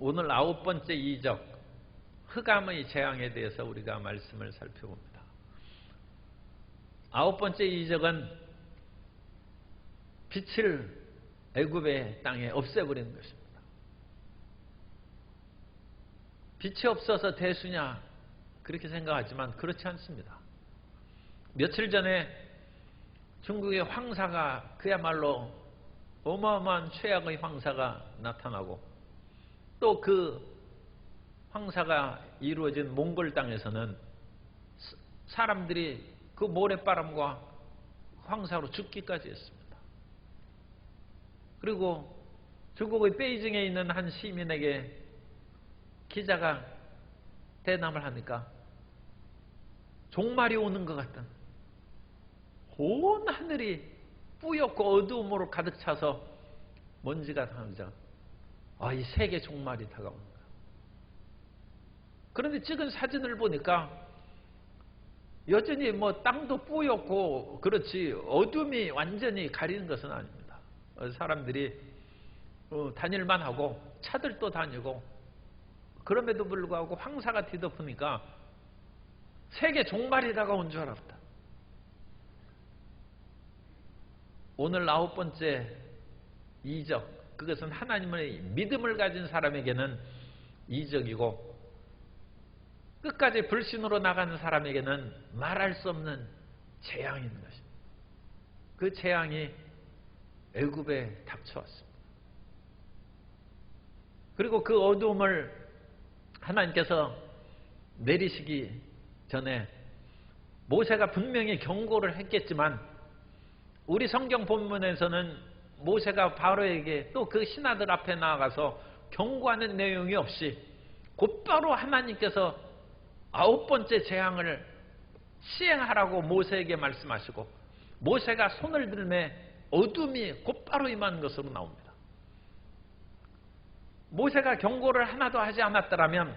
오늘 9번째 이적, 흑암의 재앙에 대해서 우리가 말씀을 살펴봅니다. 9번째 이적은 빛을 애굽의 땅에 없애버리는 것입니다. 빛이 없어서 대수냐 그렇게 생각하지만 그렇지 않습니다. 며칠 전에 중국의 황사가 그야말로 어마어마한 최악의 황사가 나타나고 또 그 황사가 이루어진 몽골 땅에서는 사람들이 그 모래바람과 황사로 죽기까지 했습니다. 그리고 중국의 베이징에 있는 한 시민에게 기자가 대담을 하니까 종말이 오는 것 같은 온 하늘이 뿌옇고 어두움으로 가득 차서 먼지가 나오자 이 세계 종말이 다가온다. 그런데 찍은 사진을 보니까 여전히 땅도 뿌옇고 그렇지 어둠이 완전히 가리는 것은 아닙니다. 사람들이 다닐만 하고 차들도 다니고 그럼에도 불구하고 황사가 뒤덮으니까 세계 종말이 다가온 줄 알았다. 오늘 9번째 이적, 그것은 하나님의 믿음을 가진 사람에게는 이적이고 끝까지 불신으로 나가는 사람에게는 말할 수 없는 재앙인 것입니다. 그 재앙이 애굽에 닥쳐왔습니다. 그리고 그 어두움을 하나님께서 내리시기 전에 모세가 분명히 경고를 했겠지만 우리 성경 본문에서는 모세가 바로에게 또 그 신하들 앞에 나아가서 경고하는 내용이 없이 곧바로 하나님께서 9번째 재앙을 시행하라고 모세에게 말씀하시고 모세가 손을 들매 어둠이 곧바로 임한 것으로 나옵니다. 모세가 경고를 하나도 하지 않았더라면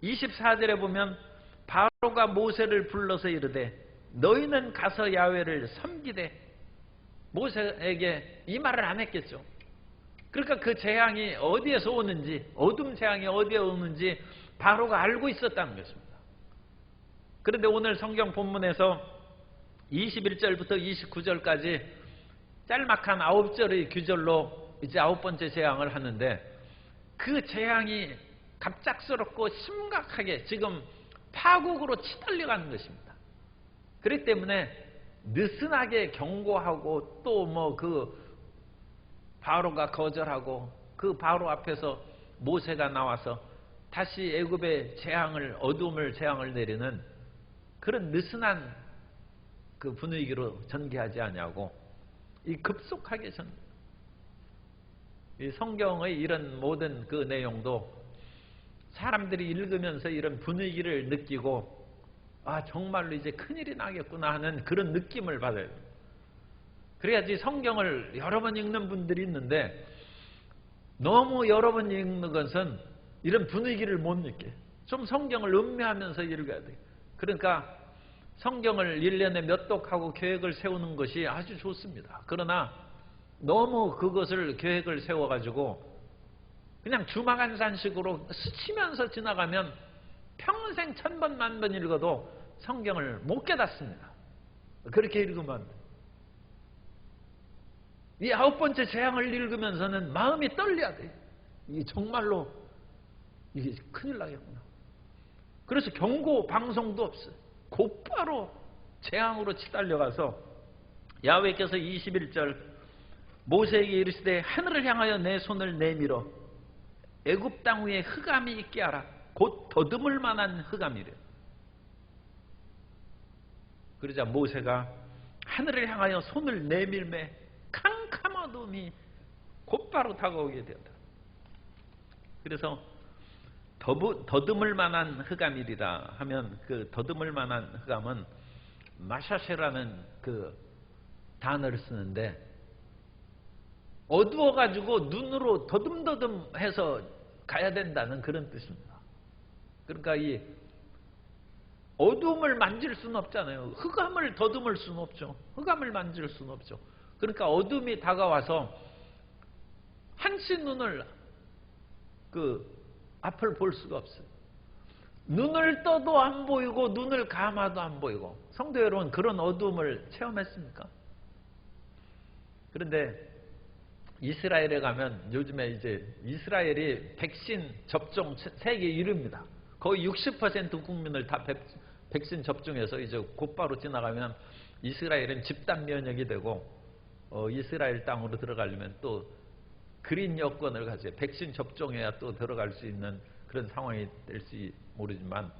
24절에 보면 바로가 모세를 불러서 이르되 너희는 가서 야훼를 섬기되 모세에게 이 말을 안 했겠죠. 그러니까 그 재앙이 어디에서 오는지 어둠 재앙이 어디에 오는지 바로가 알고 있었다는 것입니다. 그런데 오늘 성경 본문에서 21절부터 29절까지 짤막한 9절의 규절로 이제 9번째 재앙을 하는데 그 재앙이 갑작스럽고 심각하게 지금 파국으로 치달려가는 것입니다. 그렇기 때문에 느슨하게 경고하고 또 그 바로가 거절하고 그 바로 앞에서 모세가 나와서 다시 애굽의 재앙을 어둠을 재앙을 내리는 그런 느슨한 그 분위기로 전개하지 아니하고 이 급속하게 이 성경의 이런 모든 그 내용도 사람들이 읽으면서 이런 분위기를 느끼고 정말로 이제 큰일이 나겠구나 하는 그런 느낌을 받아요. 그래야지 성경을 여러 번 읽는 분들이 있는데 너무 여러 번 읽는 것은 이런 분위기를 못 느껴요. 좀 성경을 음미하면서 읽어야 돼요. 그러니까 성경을 1년에 몇 독하고 계획을 세우는 것이 아주 좋습니다. 그러나 너무 그것을 계획을 세워가지고 그냥 주마간산식으로 스치면서 지나가면 평생 1000번 만번 읽어도 성경을 못 깨닫습니다. 그렇게 읽으면 이 9번째 재앙을 읽으면서는 마음이 떨려야 돼요. 이게 정말로 이게 큰일 나겠구나. 그래서 경고 방송도 없어요. 곧바로 재앙으로 치달려가서 야훼께서 21절 모세에게 이르시되 하늘을 향하여 내 손을 내밀어 애굽 땅 위에 흑암이 있게 하라. 곧 더듬을 만한 흑암이래. 그러자 모세가 하늘을 향하여 손을 내밀매 캄캄한 어둠이 곧바로 다가오게 되었다. 그래서 더듬을 만한 흑암이리라 하면 그 더듬을 만한 흑암은 마샤쉐라는 그 단어를 쓰는데 어두워가지고 눈으로 더듬더듬해서 가야 된다는 그런 뜻입니다. 그러니까 이 어둠을 만질 수는 없잖아요. 흑암을 더듬을 수는 없죠. 흑암을 만질 수는 없죠. 그러니까 어둠이 다가와서 한치 눈을 그 앞을 볼 수가 없어요. 눈을 떠도 안 보이고 눈을 감아도 안 보이고. 성도 여러분, 그런 어두움을 체험했습니까? 그런데 이스라엘에 가면 요즘에 이제 이스라엘이 백신 접종 세계 1위입니다. 거의 60% 국민을 다 백신 접종해서 이제 곧바로 지나가면 이스라엘은 집단 면역이 되고 이스라엘 땅으로 들어가려면 또 그린 여권을 가져야 백신 접종해야 또 들어갈 수 있는 그런 상황이 될지 모르지만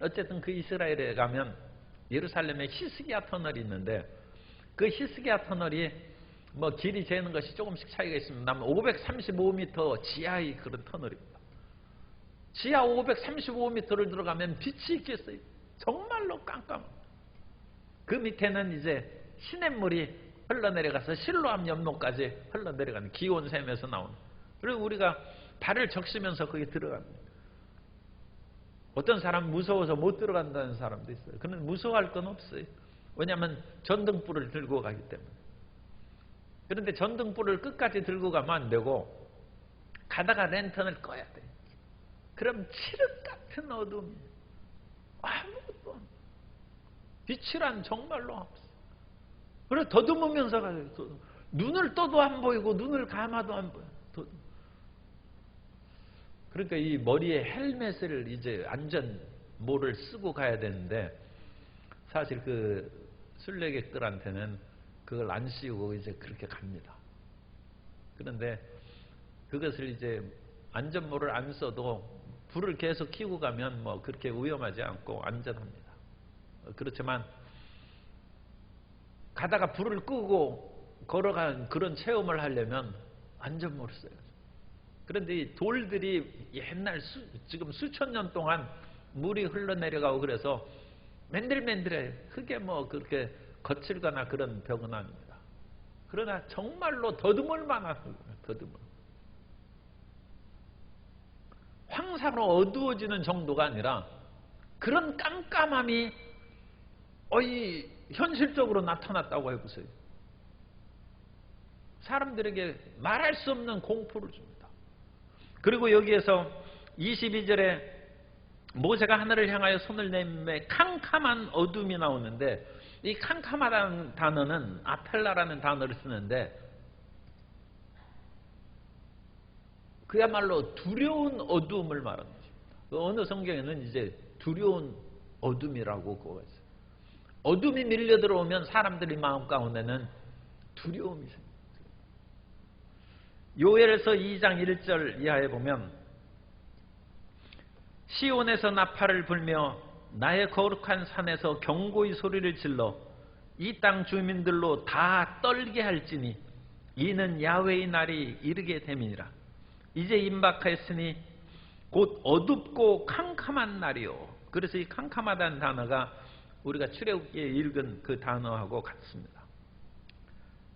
어쨌든 그 이스라엘에 가면 예루살렘에 히스기야 터널이 있는데 그 히스기야 터널이 뭐 길이 재는 것이 조금씩 차이가 있습니다. 535m 지하의 그런 터널입니다. 지하 535m를 들어가면 빛이 있겠어요. 정말로 깜깜합니다. 그 밑에는 이제 시냇물이 흘러내려가서 실로암 연못까지 흘러내려가는 기온샘에서 나오는. 그리고 우리가 발을 적시면서 거기 들어갑니다. 어떤 사람 무서워서 못 들어간다는 사람도 있어요. 그는 무서워할 건 없어요. 왜냐하면 전등불을 들고 가기 때문에. 그런데 전등불을 끝까지 들고 가면 안 되고 가다가 랜턴을 꺼야 돼요. 그럼 칠흑 같은 어둠이 아무것도 없어요. 빛이란 정말로 없어요. 그래 더듬으면서 가요. 눈을 떠도 안 보이고 눈을 감아도 안 보여요. 그러니까 이 머리에 헬멧을 이제 안전모를 쓰고 가야 되는데 사실 그 순례객들한테는 그걸 안 씌우고 이제 그렇게 갑니다. 그런데 그것을 이제 안전모를 안 써도 불을 계속 켜고 가면 뭐 그렇게 위험하지 않고 안전합니다. 그렇지만 가다가 불을 끄고 걸어간 그런 체험을 하려면 안전모를 써야죠. 그런데 이 돌들이 옛날 지금 수천 년 동안 물이 흘러내려가고 그래서 맨들맨들해. 그게 뭐 그렇게 거칠거나 그런 벽은 아닙니다. 그러나 정말로 더듬을 만한 더듬을. 황사로 어두워지는 정도가 아니라 그런 깜깜함이 현실적으로 나타났다고 해보세요. 사람들에게 말할 수 없는 공포를 줍니다. 그리고 여기에서 22절에 모세가 하늘을 향하여 손을 내밀매 캄캄한 어둠이 나오는데 이 캄캄하다는 단어는 아펠라라는 단어를 쓰는데 그야말로 두려운 어두움을 말하는 것입니다. 어느 성경에는 이제 두려운 어둠이라고 그거 있어요. 어둠이 밀려 들어오면 사람들의 마음 가운데는 두려움이 생깁니다. 요엘서 2장 1절 이하에 보면 시온에서 나팔을 불며 나의 거룩한 산에서 경고의 소리를 질러 이 땅 주민들로 다 떨게 할지니 이는 야훼의 날이 이르게 됨이니라. 이제 임박하였으니 곧 어둡고 캄캄한 날이요. 그래서 이 캄캄하다는 단어가 우리가 출애굽기에 읽은 그 단어하고 같습니다.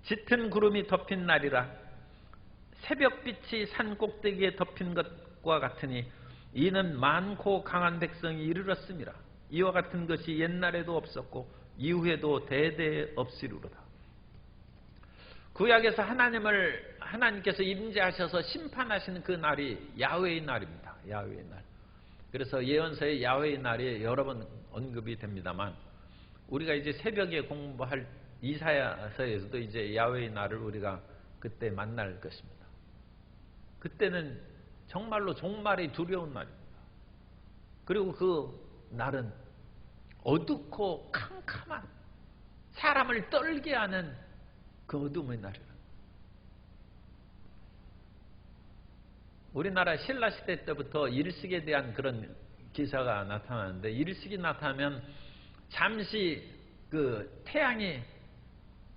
짙은 구름이 덮인 날이라 새벽빛이 산 꼭대기에 덮인 것과 같으니 이는 많고 강한 백성이 이르렀음이라. 이와 같은 것이 옛날에도 없었고 이후에도 대대 없으리로다. 구약에서 하나님께서 임재하셔서 심판하시는 그 날이 야훼의 날입니다. 야훼의 날. 그래서 예언서에 야훼의 날이 여러 번 언급이 됩니다만 우리가 이제 새벽에 공부할 이사야서에서도 이제 야훼의 날을 우리가 그때 만날 것입니다. 그때는 정말로 종말이 두려운 날입니다. 그리고 그 날은 어둡고 캄캄한 사람을 떨게 하는 그 어둠의 날이라. 우리나라 신라시대 때부터 일식에 대한 그런 기사가 나타나는데 일식이 나타나면 잠시 그 태양이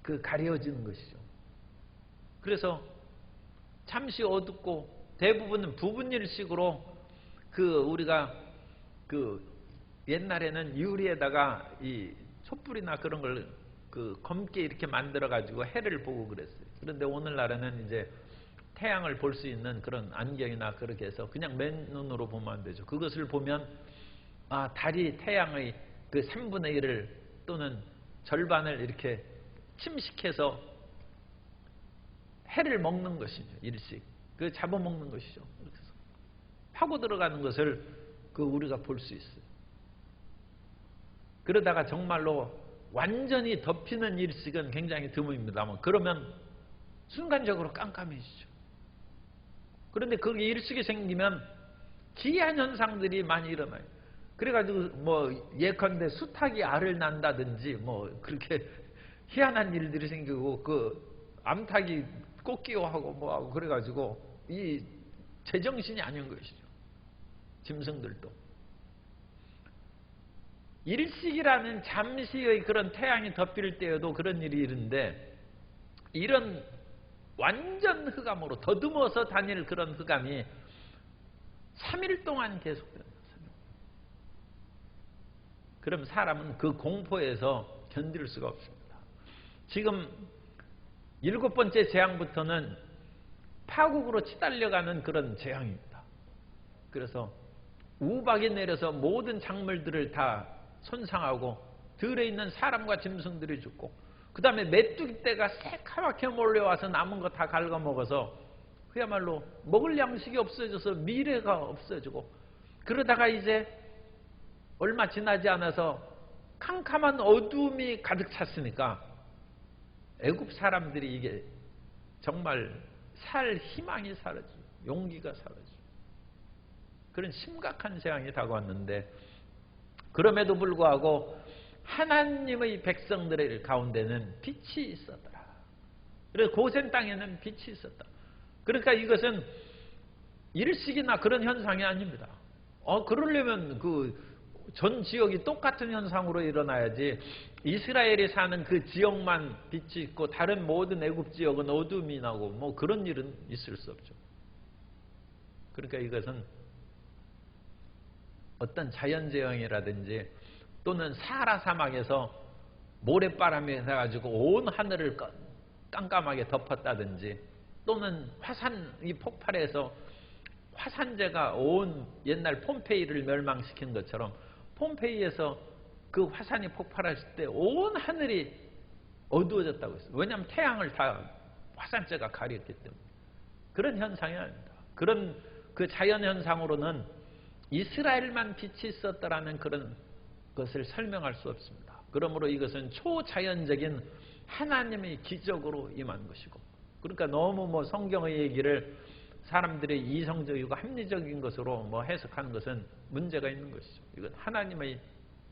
그 가려지는 것이죠. 그래서 잠시 어둡고 대부분은 부분 일식으로 그 우리가 그 옛날에는 유리에다가 이 촛불이나 그런 걸 그 검게 이렇게 만들어 가지고 해를 보고 그랬어요. 그런데 오늘날에는 이제 태양을 볼 수 있는 그런 안경이나 그렇게 해서 그냥 맨눈으로 보면 안 되죠. 그것을 보면 달이 태양의 그 3분의 1을 또는 절반을 이렇게 침식해서 해를 먹는 것이죠. 일식. 그 잡아먹는 것이죠. 그렇게 해서. 파고 들어가는 것을 우리가 볼 수 있어요. 그러다가 정말로 완전히 덮이는 일식은 굉장히 드뭅니다만 그러면 순간적으로 깜깜해지죠. 그런데 거기 일식이 생기면 기이한 현상들이 많이 일어나요. 그래가지고 예컨대 수탉이 알을 낳는다든지 그렇게 희한한 일들이 생기고 암탉이 꽃기호하고 뭐하고 그래가지고 이 제정신이 아닌 것이죠. 짐승들도. 일식이라는 잠시의 그런 태양이 덮일 때에도 그런 일이 있는데 이런 완전 흑암으로 더듬어서 다닐 그런 흑암이 3일 동안 계속된다. 그럼 사람은 그 공포에서 견딜 수가 없습니다. 지금 7번째 재앙부터는 파국으로 치달려가는 그런 재앙입니다. 그래서 우박이 내려서 모든 작물들을 다 손상하고 들에 있는 사람과 짐승들이 죽고 그 다음에 메뚜기 떼가 새카맣게 몰려와서 남은 거 다 갉아먹어서 그야말로 먹을 양식이 없어져서 미래가 없어지고 그러다가 이제 얼마 지나지 않아서 캄캄한 어둠이 가득 찼으니까 애굽 사람들이 이게 정말 살 희망이 사라지고 용기가 사라지고 그런 심각한 재앙이 다가왔는데 그럼에도 불구하고 하나님의 백성들의 가운데는 빛이 있었더라. 그래서 고센 땅에는 빛이 있었다. 그러니까 이것은 일식이나 그런 현상이 아닙니다. 그러려면 전 지역이 똑같은 현상으로 일어나야지 이스라엘이 사는 그 지역만 빛이 있고 다른 모든 애굽 지역은 어둠이 나고 그런 일은 있을 수 없죠. 그러니까 이것은 어떤 자연재앙이라든지 또는 사하라 사막에서 모래바람이 해가지고 온 하늘을 깜깜하게 덮었다든지 또는 화산이 폭발해서 화산재가 온 옛날 폼페이를 멸망시킨 것처럼 폼페이에서 그 화산이 폭발했을 때 온 하늘이 어두워졌다고 했어요. 왜냐하면 태양을 다 화산재가 가렸기 때문에. 그런 현상이 아닙니다. 그런 그 자연현상으로는 이스라엘만 빛이 있었다라는 그런 것을 설명할 수 없습니다. 그러므로 이것은 초자연적인 하나님의 기적으로 임한 것이고 그러니까 너무 성경의 얘기를 사람들의 이성적이고 합리적인 것으로 해석하는 것은 문제가 있는 것이죠. 이건 하나님의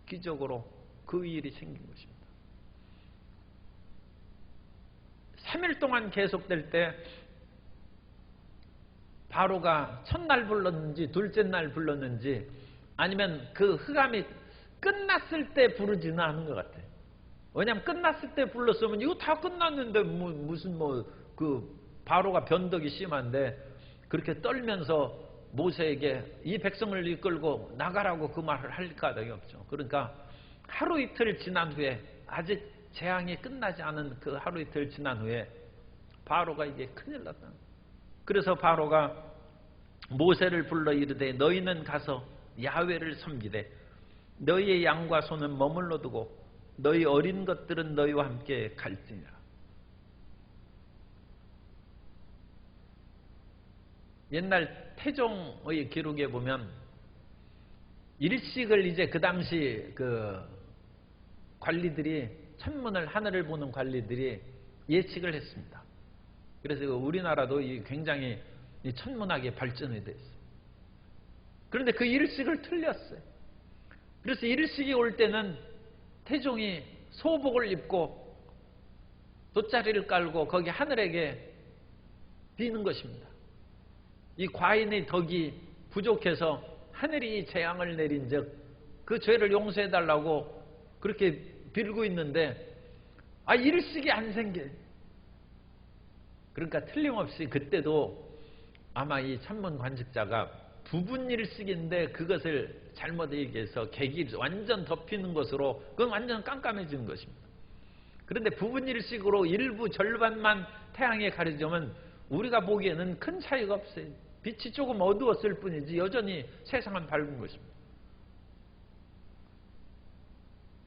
기적으로 그 일이 생긴 것입니다. 3일 동안 계속될 때 바로가 첫날 불렀는지 둘째 날 불렀는지 아니면 그 흑암이 끝났을 때 부르지는 않은 것 같아요. 왜냐하면 끝났을 때 불렀으면 이거 다 끝났는데 무슨 바로가 변덕이 심한데 그렇게 떨면서 모세에게 이 백성을 이끌고 나가라고 그 말을 할 까닭이 없죠. 그러니까 하루 이틀 지난 후에 아직 재앙이 끝나지 않은 그 하루 이틀 지난 후에 바로가 이게 큰일 났다. 그래서 바로가 모세를 불러 이르되 너희는 가서 야훼를 섬기되 너희의 양과 소는 머물러 두고 너희 어린 것들은 너희와 함께 갈지니라. 옛날 태종의 기록에 보면 일식을 이제 그 당시 관리들이 천문을 하늘을 보는 관리들이 예측을 했습니다. 그래서 우리나라도 굉장히 천문학에 발전이 됐어요. 그런데 그 일식을 틀렸어요. 그래서 일식이 올 때는 태종이 소복을 입고 돗자리를 깔고 거기 하늘에게 비는 것입니다. 이 과인의 덕이 부족해서 하늘이 재앙을 내린 즉 그 죄를 용서해달라고 그렇게 빌고 있는데 일식이 안 생겨요. 그러니까 틀림없이 그때도 아마 이 천문 관측자가 부분 일식인데 그것을 잘못 얘기해서 객이 완전 덮이는 것으로 그건 완전 깜깜해지는 것입니다. 그런데 부분 일식으로 일부 절반만 태양에 가려지면 우리가 보기에는 큰 차이가 없어요. 빛이 조금 어두웠을 뿐이지 여전히 세상은 밝은 것입니다.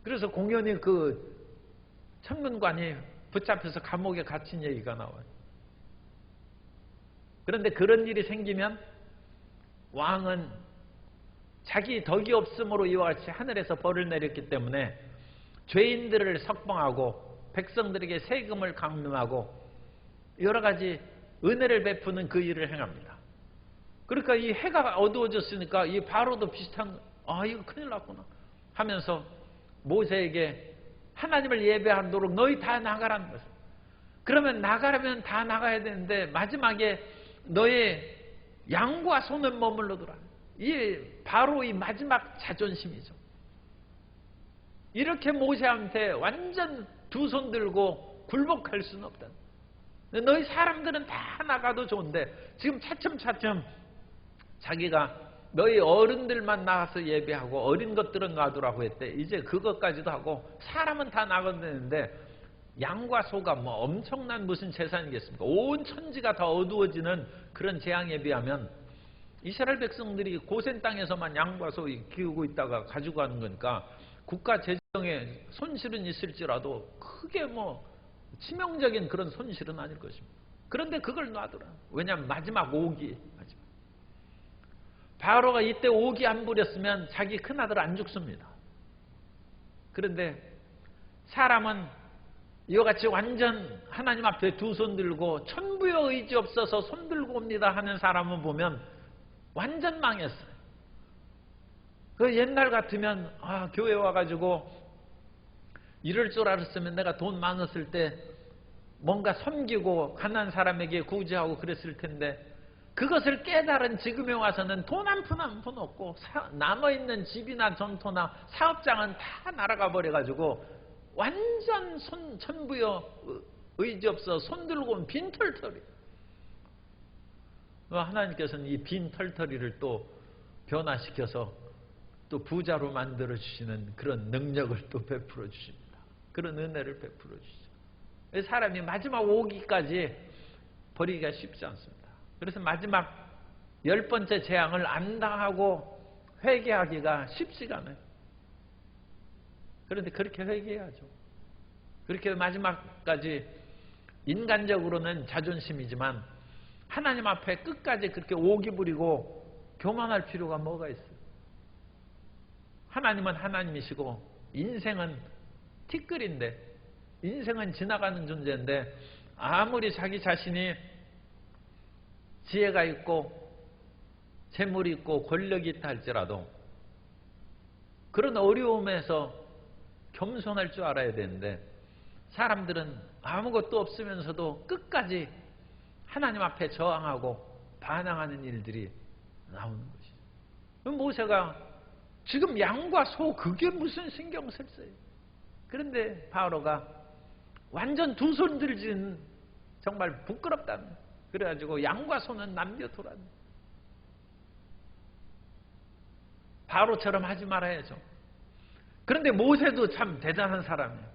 그래서 공연히 그 천문관이 붙잡혀서 감옥에 갇힌 얘기가 나와요. 그런데 그런 일이 생기면 왕은 자기 덕이 없음으로 이와 같이 하늘에서 벌을 내렸기 때문에 죄인들을 석방하고 백성들에게 세금을 강림하고 여러 가지 은혜를 베푸는 그 일을 행합니다. 그러니까 이 해가 어두워졌으니까 이 바로도 비슷한, 이거 큰일 났구나 하면서 모세에게 하나님을 예배하도록 너희 다 나가라는 거죠. 그러면 나가려면 다 나가야 되는데 마지막에 너의 양과 소는 머물러두라. 이게 바로 이 마지막 자존심이죠. 이렇게 모세한테 완전 두 손 들고 굴복할 수는 없다. 너희 사람들은 다 나가도 좋은데 지금 차츰차츰 자기가 너희 어른들만 나가서 예배하고 어린 것들은 놔두라고 했대. 이제 그것까지도 하고 사람은 다 나가도 되는데 양과 소가 뭐 엄청난 무슨 재산이겠습니까? 온 천지가 다 어두워지는 그런 재앙에 비하면 이스라엘 백성들이 고센 땅에서만 양과 소 키우고 있다가 가지고 가는 거니까 국가 재정에 손실은 있을지라도 크게 뭐 치명적인 그런 손실은 아닐 것입니다. 그런데 그걸 놔두라. 왜냐하면 마지막 오기. 바로가 이때 오기 안 부렸으면 자기 큰아들 안 죽습니다. 그런데 사람은 이와 같이 완전 하나님 앞에 두 손 들고 천부여 의지 없어서 손 들고 옵니다 하는 사람은 보면 완전 망했어요. 그 옛날 같으면 교회 와가지고 이럴 줄 알았으면 내가 돈 많았을 때 뭔가 섬기고 가난한 사람에게 구제하고 그랬을 텐데 그것을 깨달은 지금에 와서는 돈 한 푼 한 푼 없고 남아있는 집이나 전토나 사업장은 다 날아가 버려가지고 완전 천부여 의지 없어 손 들고 온 빈털터리. 하나님께서는 이 빈털터리를 또 변화시켜서 또 부자로 만들어 주시는 그런 능력을 또 베풀어 주십니다. 그런 은혜를 베풀어 주시죠. 사람이 마지막 오기까지 버리기가 쉽지 않습니다. 그래서 마지막 10번째 재앙을 안 당하고 회개하기가 쉽지가 않아요. 그런데 그렇게 회개해야죠. 그렇게 마지막까지 인간적으로는 자존심이지만 하나님 앞에 끝까지 그렇게 오기 부리고 교만할 필요가 뭐가 있어요. 하나님은 하나님이시고 인생은 티끌인데 인생은 지나가는 존재인데 아무리 자기 자신이 지혜가 있고 재물이 있고 권력이 있다 할지라도 그런 어려움에서 겸손할 줄 알아야 되는데 사람들은 아무것도 없으면서도 끝까지 하나님 앞에 저항하고 반항하는 일들이 나오는 것이죠. 모세가 지금 양과 소 그게 무슨 신경 쓸어요. 그런데 바로가 완전 두 손 들진 정말 부끄럽다는, 그래가지고 양과 소는 남겨두라는. 바로처럼 하지 말아야죠. 그런데 모세도 참 대단한 사람이에요.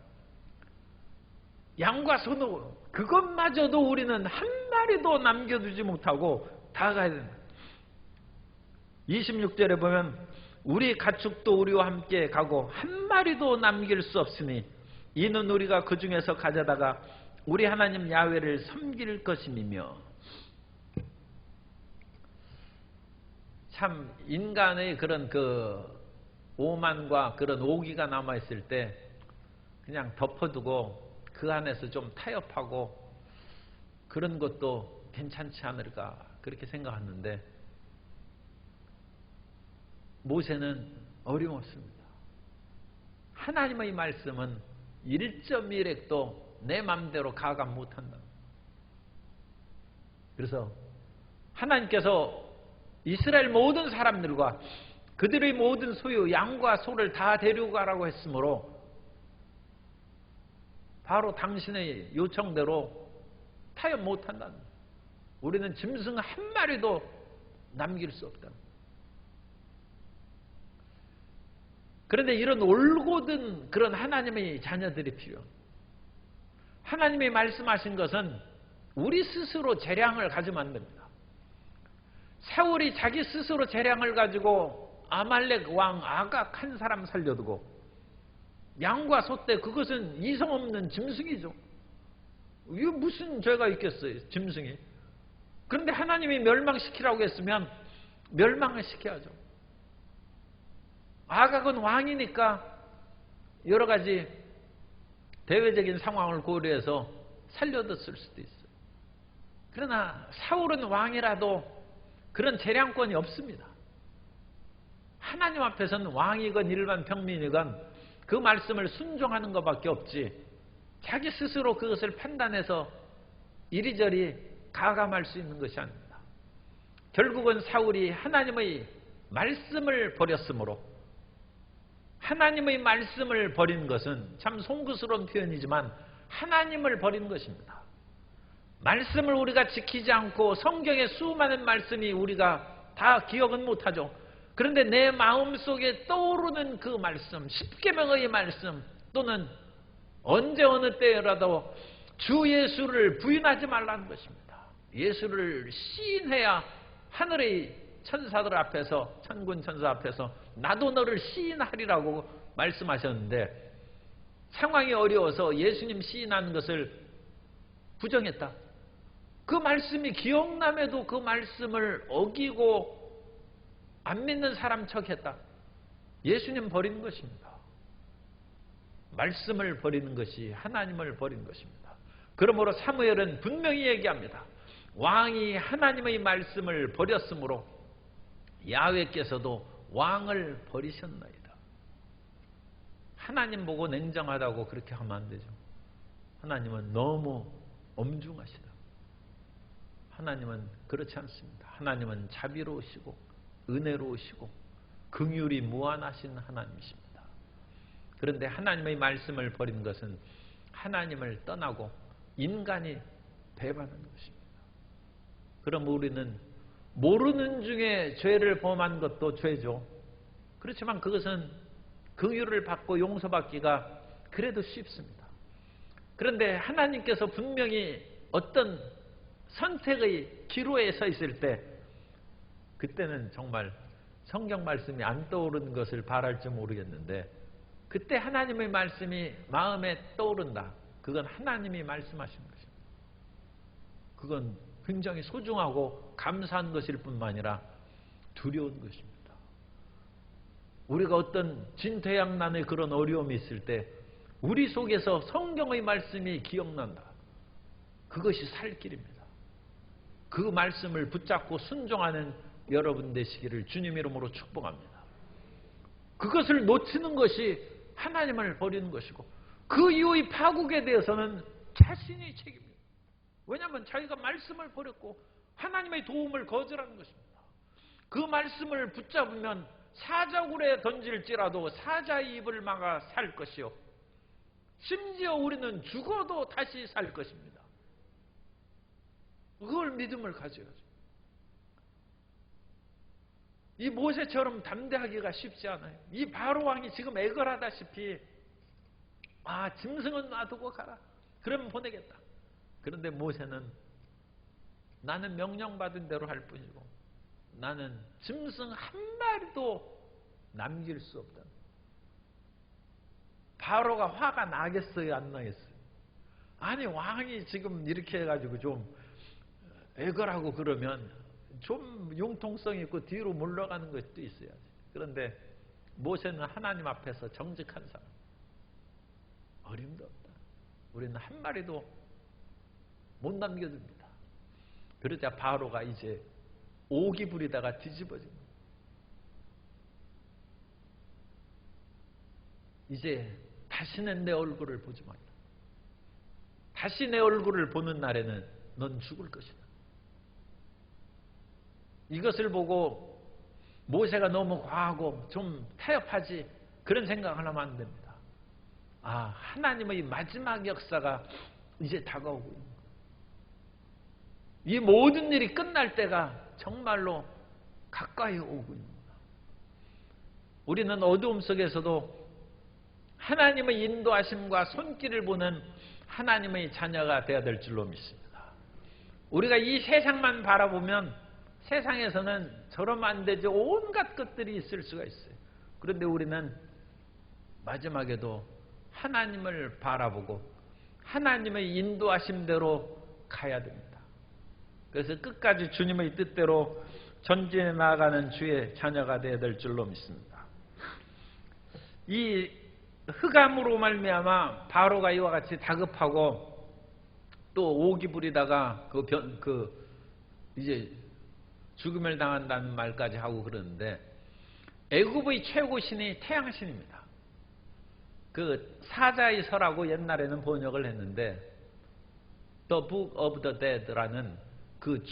양과 소는 그것마저도 우리는 한 마리도 남겨두지 못하고 다 가야 된다. 26절에 보면 우리 가축도 우리와 함께 가고 한 마리도 남길 수 없으니 이는 우리가 그 중에서 가져다가 우리 하나님 야훼를 섬길 것임이며. 참 인간의 그런 그 오만과 그런 오기가 남아있을 때 그냥 덮어두고 그 안에서 좀 타협하고 그런 것도 괜찮지 않을까 그렇게 생각하는데 모세는 어림없습니다. 하나님의 말씀은 1.1핵도 내 맘대로 가감 못한다. 그래서 하나님께서 이스라엘 모든 사람들과 그들의 모든 소유 양과 소를 다 데리고 가라고 했으므로 바로 당신의 요청대로 타협 못한다. 우리는 짐승 한 마리도 남길 수 없다. 그런데 이런 올곧은 그런 하나님의 자녀들이 필요합니다. 하나님이 말씀하신 것은 우리 스스로 재량을 가지면 안 됩니다. 사울이 자기 스스로 재량을 가지고 아말렉 왕 아각 한 사람 살려두고 양과 소떼 그것은 이성 없는 짐승이죠. 이거 무슨 죄가 있겠어요, 짐승이. 그런데 하나님이 멸망시키라고 했으면 멸망을 시켜야죠. 아각은 왕이니까 여러 가지 대외적인 상황을 고려해서 살려뒀을 수도 있어요. 그러나 사울은 왕이라도 그런 재량권이 없습니다. 하나님 앞에서는 왕이건 일반 평민이건 그 말씀을 순종하는 것밖에 없지, 자기 스스로 그것을 판단해서 이리저리 가감할 수 있는 것이 아닙니다. 결국은 사울이 하나님의 말씀을 버렸으므로, 하나님의 말씀을 버린 것은 참 송구스러운 표현이지만 하나님을 버린 것입니다. 말씀을 우리가 지키지 않고 성경의 수많은 말씀이 우리가 다 기억은 못하죠. 그런데 내 마음속에 떠오르는 그 말씀, 십계명의 말씀, 또는 언제 어느 때라도 주 예수를 부인하지 말라는 것입니다. 예수를 시인해야 하늘의 천사들 앞에서, 천군 천사 앞에서 나도 너를 시인하리라고 말씀하셨는데, 상황이 어려워서 예수님 시인하는 것을 부정했다. 그 말씀이 기억남에도 그 말씀을 어기고 안 믿는 사람 척했다. 예수님 버리는 것입니다. 말씀을 버리는 것이 하나님을 버리는 것입니다. 그러므로 사무엘은 분명히 얘기합니다. 왕이 하나님의 말씀을 버렸으므로 야훼께서도 왕을 버리셨나이다. 하나님 보고 냉정하다고 그렇게 하면 안 되죠. 하나님은 너무 엄중하시다. 하나님은 그렇지 않습니다. 하나님은 자비로우시고 은혜로우시고 긍휼이 무한하신 하나님이십니다. 그런데 하나님의 말씀을 버린 것은 하나님을 떠나고 인간이 배반하는 것입니다. 그럼 우리는 모르는 중에 죄를 범한 것도 죄죠. 그렇지만 그것은 긍휼을 받고 용서받기가 그래도 쉽습니다. 그런데 하나님께서 분명히 어떤 선택의 기로에 서 있을 때, 그때는 정말 성경 말씀이 안 떠오르는 것을 바랄지 모르겠는데, 그때 하나님의 말씀이 마음에 떠오른다. 그건 하나님이 말씀하신 것입니다. 그건 굉장히 소중하고 감사한 것일 뿐만 아니라 두려운 것입니다. 우리가 어떤 진퇴양난의 그런 어려움이 있을 때 우리 속에서 성경의 말씀이 기억난다. 그것이 살 길입니다. 그 말씀을 붙잡고 순종하는 여러분 되시기를 주님 이름으로 축복합니다. 그것을 놓치는 것이 하나님을 버리는 것이고, 그 이후의 파국에 대해서는 자신이 책임입니다. 왜냐하면 자기가 말씀을 버렸고 하나님의 도움을 거절하는 것입니다. 그 말씀을 붙잡으면 사자굴에 던질지라도 사자의 입을 막아 살 것이요, 심지어 우리는 죽어도 다시 살 것입니다. 그걸 믿음을 가져야죠. 이 모세처럼 담대하기가 쉽지 않아요. 이 바로왕이 지금 애걸하다시피 짐승은 놔두고 가라, 그러면 보내겠다. 그런데 모세는 나는 명령받은 대로 할 뿐이고 나는 짐승 한 마리도 남길 수 없다. 바로가 화가 나겠어요, 안 나겠어요? 아니, 왕이 지금 이렇게 해가지고 좀 애걸하고 그러면 좀 융통성 있고 뒤로 물러가는 것도 있어야지. 그런데 모세는 하나님 앞에서 정직한 사람, 어림도 없다. 우리는 한 마리도 못 남겨둡니다. 그러자 바로가 이제 오기 부리다가 뒤집어진 거예요. 이제 다시는 내 얼굴을 보지 말라. 다시 내 얼굴을 보는 날에는 넌 죽을 것이다. 이것을 보고 모세가 너무 과하고 좀 타협하지, 그런 생각을 하면 안 됩니다. 하나님의 마지막 역사가 이제 다가오고 있는 거예요. 이 모든 일이 끝날 때가 정말로 가까이 오고 있는 거예요. 우리는 어두움 속에서도 하나님의 인도하심과 손길을 보는 하나님의 자녀가 되어야 될 줄로 믿습니다. 우리가 이 세상만 바라보면 세상에서는 저러면 안 되죠, 온갖 것들이 있을 수가 있어요. 그런데 우리는 마지막에도 하나님을 바라보고 하나님의 인도하심대로 가야 됩니다. 그래서 끝까지 주님의 뜻대로 전진해 나가는 주의 자녀가 되어야 될 줄로 믿습니다. 이 흑암으로 말미암아 바로가 이와 같이 다급하고 또 오기 부리다가 이제 죽음을 당한다는 말까지 하고 그러는데, 애굽의 최고 신이 태양신입니다. 그 사자의 서라고 옛날에는 번역을 했는데, The Book of the Dead라는 그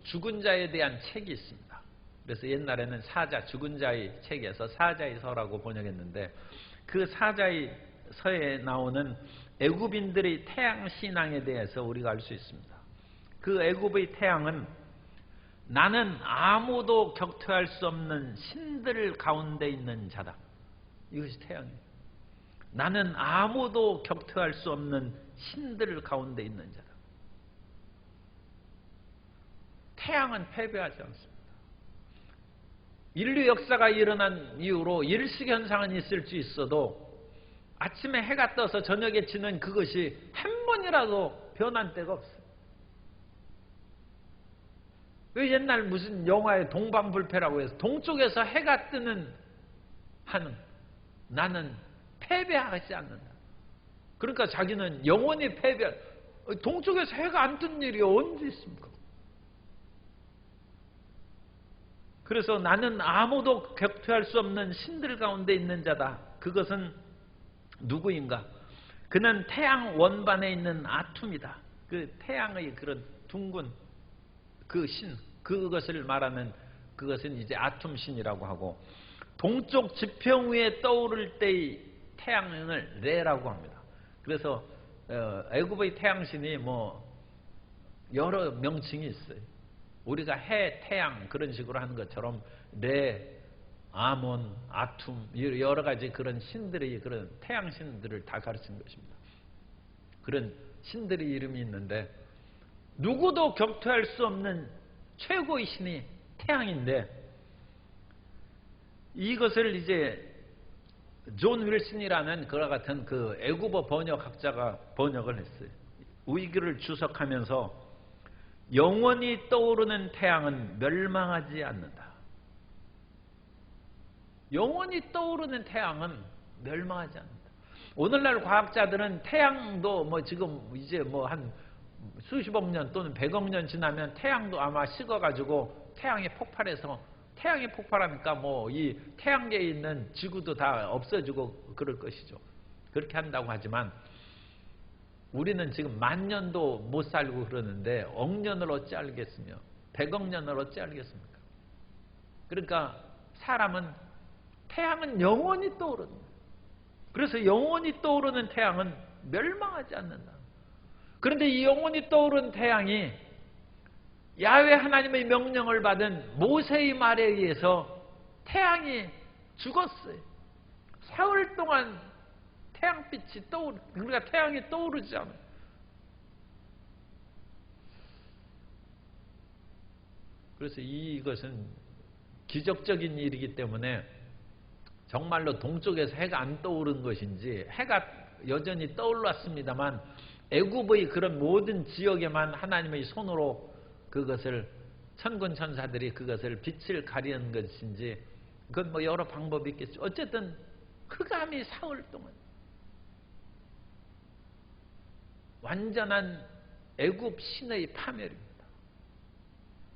죽은 자에 대한 책이 있습니다. 그래서 옛날에는 사자, 죽은 자의 책에서 사자의 서라고 번역했는데, 그 사자의 서에 나오는 애굽인들의 태양 신앙에 대해서 우리가 알 수 있습니다. 그 애굽의 태양은 나는 아무도 격퇴할 수 없는 신들 가운데 있는 자다. 이것이 태양이에요. 나는 아무도 격퇴할 수 없는 신들 가운데 있는 자다. 태양은 패배하지 않습니다. 인류 역사가 일어난 이후로 일식현상은 있을 수 있어도 아침에 해가 떠서 저녁에 지는 그것이 한 번이라도 변한 때가 없어요. 왜 옛날 무슨 영화에 동방불패라고 해서 동쪽에서 해가 뜨는 하는, 나는 패배하지 않는다. 그러니까 자기는 영원히 동쪽에서 해가 안 뜬 일이 언제 있습니까? 그래서 나는 아무도 격퇴할 수 없는 신들 가운데 있는 자다. 그것은 누구인가? 그는 태양 원반에 있는 아툼이다. 그 태양의 그런 둥근 그 신, 그것을 말하는, 그것은 이제 아툼신이라고 하고, 동쪽 지평 위에 떠오를 때의 태양을 레라고 합니다. 그래서 애굽의 태양신이 뭐 여러 명칭이 있어요. 우리가 해, 태양 그런 식으로 하는 것처럼 레, 아몬, 아툼 여러 가지 그런 신들의 그런 태양 신들을 다 가르치는 것입니다. 그런 신들의 이름이 있는데, 누구도 격퇴할 수 없는 최고의 신이 태양인데, 이것을 이제 존 윌슨이라는 그와 같은 그 애굽어 번역학자가 번역을 했어요. 위기를 주석하면서 영원히 떠오르는 태양은 멸망하지 않는다. 영원히 떠오르는 태양은 멸망하지 않는다. 오늘날 과학자들은 태양도 뭐 지금 이제 뭐 한 수십억 년 또는 100억 년 지나면 태양도 아마 식어가지고 태양이 폭발하니까 뭐 이 태양계에 있는 지구도 다 없어지고 그럴 것이죠. 그렇게 한다고 하지만 우리는 지금 10,000년도 못 살고 그러는데 억년을 어찌 알겠으며 100억 년을 어찌 알겠습니까? 그러니까 태양은 영원히 떠오른다. 그래서 영원히 떠오르는 태양은 멸망하지 않는다. 그런데 이 영원히 떠오른 태양이 야훼 하나님의 명령을 받은 모세의 말에 의해서 태양이 죽었어요. 사흘 동안 태양빛이 그러니까 태양이 떠오르지 않아요. 그래서 이것은 기적적인 일이기 때문에 정말로 동쪽에서 해가 안 떠오른 것인지, 해가 여전히 떠올랐습니다만 애굽의 그런 모든 지역에만 하나님의 손으로 그것을 천군 천사들이 그것을 빛을 가리는 것인지, 그건 뭐 여러 방법이 있겠죠. 어쨌든 흑암이 사흘 동안 완전한 애굽 신의 파멸입니다.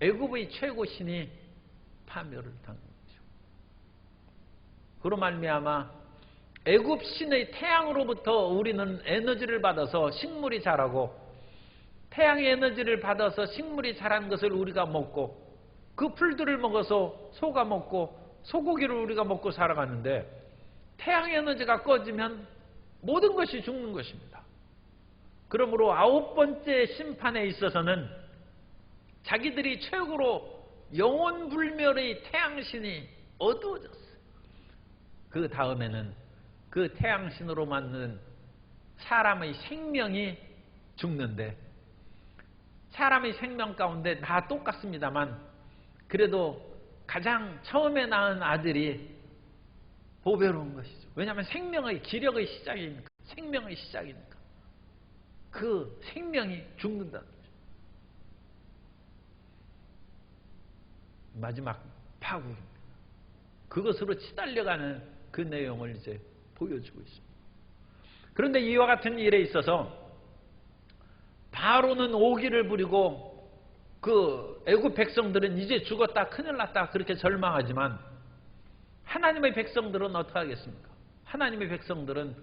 애굽의 최고 신이 파멸을 당한 거죠. 그로 말미암아 애굽 신의 태양으로부터 우리는 에너지를 받아서 식물이 자라고, 태양의 에너지를 받아서 식물이 자란 것을 우리가 먹고, 그 풀들을 먹어서 소가 먹고 소고기를 우리가 먹고 살아가는데, 태양의 에너지가 꺼지면 모든 것이 죽는 것입니다. 그러므로 9번째 심판에 있어서는 자기들이 최고로 영원불멸의 태양신이 어두워졌어요. 그 다음에는 그 태양신으로 만든 사람의 생명이 죽는데, 사람의 생명 가운데 다 똑같습니다만 그래도 가장 처음에 낳은 아들이 보배로운 것이죠. 왜냐하면 생명의 기력의 시작이니까, 생명의 시작이니까. 그 생명이 죽는다는 거죠. 마지막 파국입니다. 그것으로 치달려가는 그 내용을 이제 보여주고 있습니다. 그런데 이와 같은 일에 있어서 바로는 오기를 부리고 그 애굽 백성들은 이제 죽었다, 큰일 났다 그렇게 절망하지만 하나님의 백성들은 어떻게 하겠습니까? 하나님의 백성들은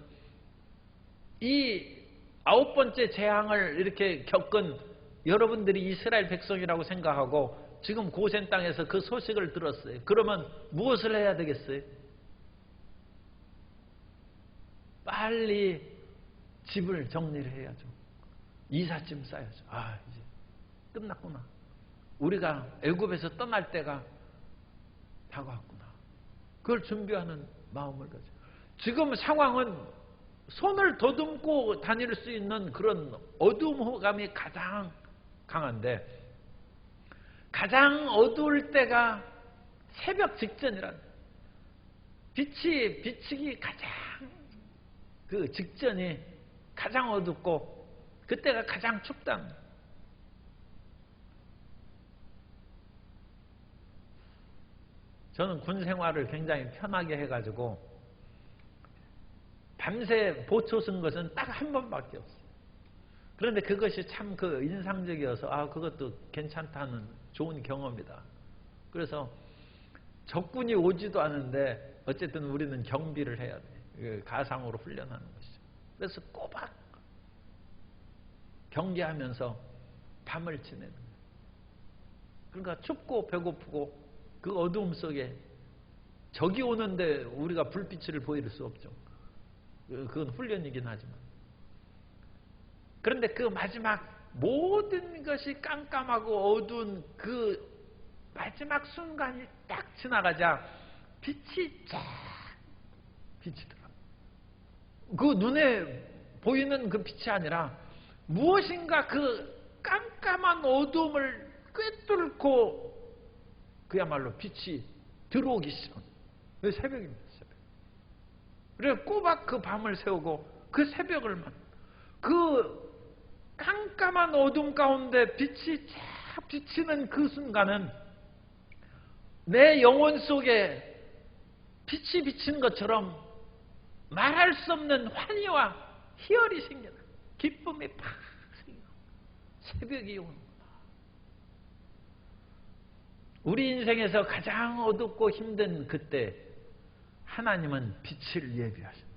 이 9번째 재앙을 이렇게 겪은 여러분들이 이스라엘 백성이라고 생각하고 지금 고센 땅에서 그 소식을 들었어요. 그러면 무엇을 해야 되겠어요? 빨리 집을 정리를 해야죠. 이삿짐 싸야죠. 아, 이제 끝났구나. 우리가 애굽에서 떠날 때가 다가왔구나. 그걸 준비하는 마음을 가져. 지금 상황은 손을 더듬고 다닐 수 있는 그런 어두움 감이 가장 강한데, 가장 어두울 때가 새벽 직전이란, 빛이 비치기 가장 그 직전이 가장 어둡고 그때가 가장 춥답니다. 저는 군 생활을 굉장히 편하게 해가지고 밤새 보초 쓴 것은 딱 한 번밖에 없어요. 그런데 그것이 참 그 인상적이어서 아, 그것도 괜찮다는 좋은 경험이다. 그래서 적군이 오지도 않은데 어쨌든 우리는 경비를 해야 돼. 가상으로 훈련하는 것이죠. 그래서 꼬박 경계하면서 밤을 지내는 거예요. 그러니까 춥고 배고프고 그 어두움 속에 적이 오는데 우리가 불빛을 보일 수 없죠. 그건 훈련이긴 하지만. 그런데 그 마지막 모든 것이 깜깜하고 어두운 그 마지막 순간이 딱 지나가자 빛이 쫙 비치더라. 그 눈에 보이는 그 빛이 아니라 무엇인가 그 깜깜한 어두움을 꿰뚫고 그야말로 빛이 들어오기 시작합니다. 새벽입니다. 새벽. 그래서 꼬박 그 밤을 새우고 그 새벽을만, 그 깜깜한 어둠 가운데 빛이 쫙 비치는 그 순간은 내 영혼 속에 빛이 비치는 것처럼 말할 수 없는 환희와 희열이 생겨나. 기쁨이 팍 생겨. 새벽이 오는구나. 우리 인생에서 가장 어둡고 힘든 그때 하나님은 빛을 예비하십니다.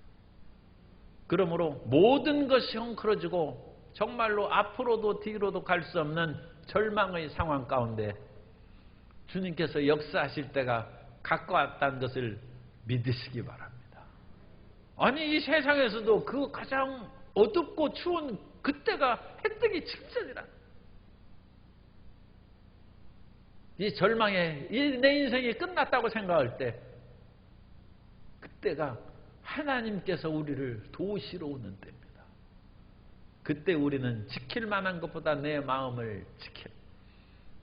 그러므로 모든 것이 헝클어지고 정말로 앞으로도 뒤로도 갈 수 없는 절망의 상황 가운데 주님께서 역사하실 때가 가까웠다는 것을 믿으시기 바랍니다. 아니, 이 세상에서도 그 가장 어둡고 추운 그때가 해 뜨기 직전이라. 이 절망에 내 인생이 끝났다고 생각할 때 그때가 하나님께서 우리를 도우시러 오는 때입니다. 그때 우리는 지킬 만한 것보다 내 마음을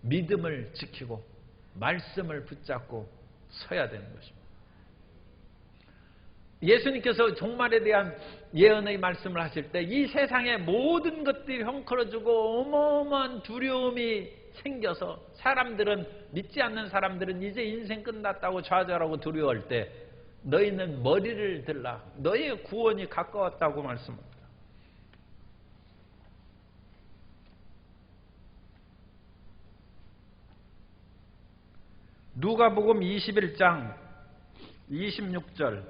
믿음을 지키고 말씀을 붙잡고 서야 되는 것입니다. 예수님께서 종말에 대한 예언의 말씀을 하실 때 이 세상의 모든 것들이 헝클어지고 어마어마한 두려움이 생겨서 사람들은, 믿지 않는 사람들은 이제 인생 끝났다고 좌절하고 두려워할 때 너희는 머리를 들라. 너희의 구원이 가까웠다고 말씀합니다. 누가복음 21장 26절,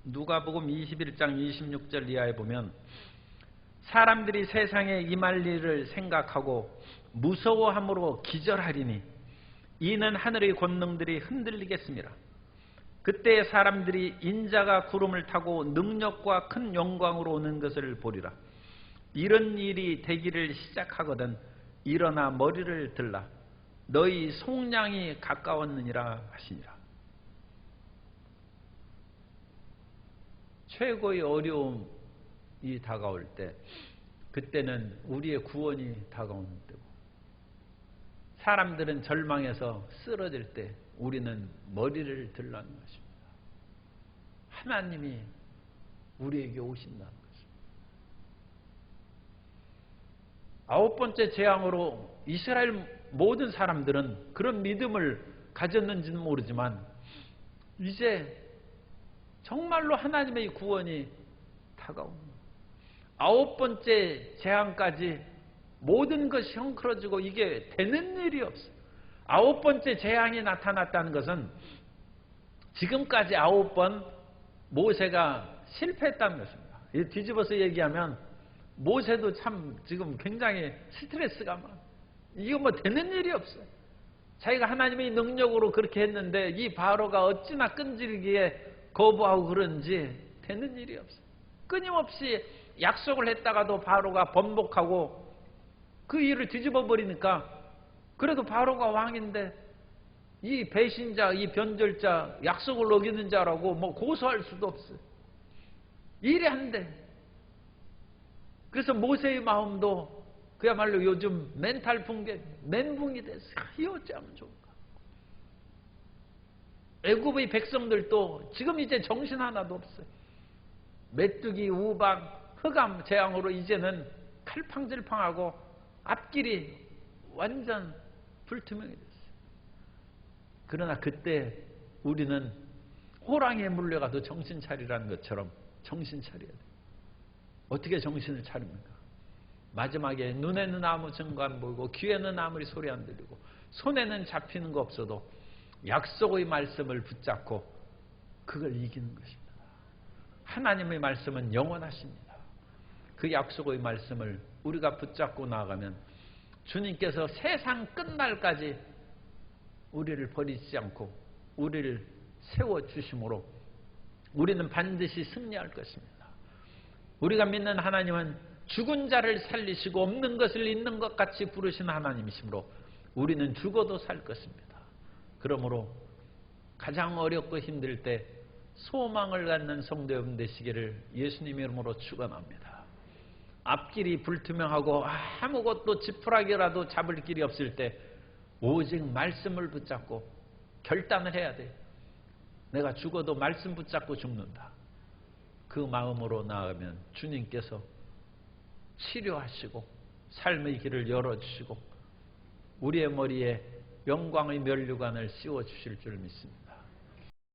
누가복음 21장 26절 이하에 보면 사람들이 세상에 임할 일을 생각하고 무서워함으로 기절하리니 이는 하늘의 권능들이 흔들리겠습니다. 그때 사람들이 인자가 구름을 타고 능력과 큰 영광으로 오는 것을 보리라. 이런 일이 되기를 시작하거든 일어나 머리를 들라. 너희 속량이 가까웠느니라 하시니라. 최고의 어려움이 다가올 때, 그때는 우리의 구원이 다가오는 때고, 사람들은 절망해서 쓰러질 때 우리는 머리를 들라는 것입니다. 하나님이 우리에게 오신다는 것입니다. 9번째 재앙으로 이스라엘 모든 사람들은 그런 믿음을 가졌는지는 모르지만 이제 정말로 하나님의 구원이 다가옵니다. 9번째 재앙까지 모든 것이 형크러지고 이게 되는 일이 없어요. 9번째 재앙이 나타났다는 것은 지금까지 9번 모세가 실패했다는 것입니다. 뒤집어서 얘기하면 모세도 참 지금 굉장히 스트레스가 많아요. 이거 뭐 되는 일이 없어요. 자기가 하나님의 능력으로 그렇게 했는데 이 바로가 어찌나 끈질기게 거부하고 그런지 되는 일이 없어요. 끊임없이 약속을 했다가도 바로가 번복하고 그 일을 뒤집어 버리니까 그래도 바로가 왕인데 이 배신자, 이 변절자, 약속을 어기는 자라고 뭐 고소할 수도 없어요. 일이 안 돼. 그래서 모세의 마음도 그야말로 요즘 멘탈 붕괴, 멘붕이 됐어요. 이 어찌하면 좋을까? 애굽의 백성들도 지금 이제 정신 하나도 없어요. 메뚜기, 우박, 흑암 재앙으로 이제는 칼팡질팡하고 앞길이 완전 불투명이 됐어요. 그러나 그때 우리는 호랑이에 물려가도 정신 차리라는 것처럼 정신 차려야 돼요. 어떻게 정신을 차립니까? 마지막에 눈에는 아무 증거 안 보이고 귀에는 아무리 소리 안 들리고 손에는 잡히는 거 없어도 약속의 말씀을 붙잡고 그걸 이기는 것입니다. 하나님의 말씀은 영원하십니다. 그 약속의 말씀을 우리가 붙잡고 나아가면 주님께서 세상 끝날까지 우리를 버리지 않고 우리를 세워주심으로 우리는 반드시 승리할 것입니다. 우리가 믿는 하나님은 죽은 자를 살리시고 없는 것을 있는 것 같이 부르신 하나님이시므로 우리는 죽어도 살 것입니다. 그러므로 가장 어렵고 힘들 때 소망을 갖는 성도 여러분 되시기를 예수님의 이름으로 축원합니다. 앞길이 불투명하고 아무것도 지푸라기라도 잡을 길이 없을 때 오직 말씀을 붙잡고 결단을 해야 돼요. 내가 죽어도 말씀 붙잡고 죽는다. 그 마음으로 나아가면 주님께서 치료하시고 삶의 길을 열어주시고 우리의 머리에 영광의 면류관을 씌워주실 줄 믿습니다.